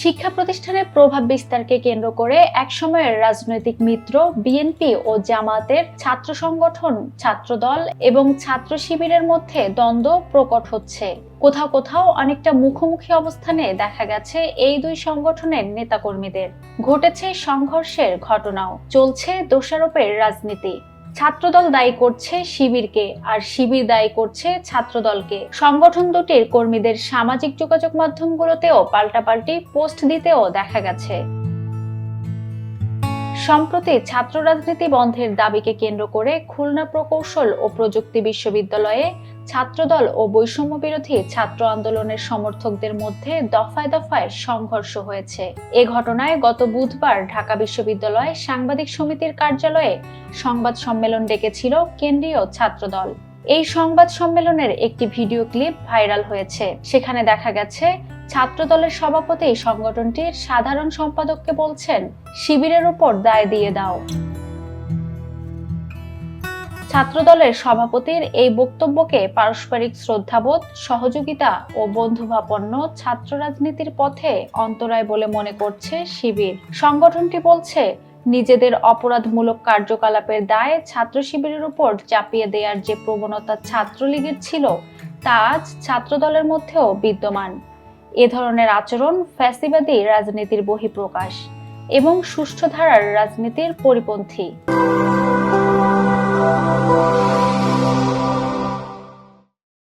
শিক্ষা প্রতিষ্ঠানের প্রভাব বিস্তারকে কেন্দ্র করে একসময়ের রাজনৈতিক মিত্র বিএনপি ও জামায়াতের ছাত্র সংগঠন, ছাত্রদল এবং ছাত্র শিবিরের মধ্যে দ্বন্দ্ব প্রকট হচ্ছে। কোথাও কোথাও অনেকটা মুখোমুখি অবস্থানে দেখা গেছে এই দুই সংগঠনের নেতাকর্মীদের। ঘটেছে সংঘর্ষের ঘটনাও, চলছে দোষারোপের রাজনীতি। ছাত্রদল দায়ী করছে শিবিরকে আর শিবির দায়ী করছে ছাত্রদলকে। সংগঠন দুটির কর্মীদের সামাজিক যোগাযোগ মাধ্যমগুলোতেও পাল্টাপাল্টি পোস্ট দিতেও দেখা গেছে। সম্প্রতি ছাত্র রাজনীতি বন্ধের দাবিকে কেন্দ্র করে খুলনা প্রকৌশল ও প্রযুক্তি বিশ্ববিদ্যালয়ে ছাত্রদল ও বৈষম্য বিরোধী ছাত্র আন্দোলনের সমর্থকদের মধ্যে দফায় দফায় সংঘর্ষ হয়েছে। এ ঘটনায় গত বুধবার ঢাকা বিশ্ববিদ্যালয় সাংবাদিক সমিতির কার্যালয়ে সংবাদ সম্মেলন ডেকেছিল কেন্দ্রীয় ছাত্রদল। এই সংবাদ সম্মেলনের একটি ভিডিও ক্লিপ ভাইরাল হয়েছে। সেখানে দেখা গেছে ছাত্রদলের সভাপতি সংগঠনটির সাধারণ সম্পাদককে বলছেন, শিবিরের উপর দায় দিয়ে দাও। ছাত্রদলের সভাপতির এই বক্তব্যকে পারস্পরিক শ্রদ্ধাবোধ, সহযোগিতা ও বন্ধুভাবাপন্ন ছাত্র রাজনীতির পথে অন্তরায় বলে মনে করছে শিবির। সংগঠনটি বলছে, নিজেদের অপরাধমূলক কার্যকলাপের দায় ছাত্র শিবিরের উপর চাপিয়ে দেওয়ার যে প্রবণতা ছাত্রলীগের ছিল, তা আজ ছাত্রদলের মধ্যেও বিদ্যমান। এ ধরনের আচরণ ফ্যাসিবাদী রাজনীতির বহিঃপ্রকাশ এবং সুষ্ঠু ধারার রাজনীতির পরিপন্থী।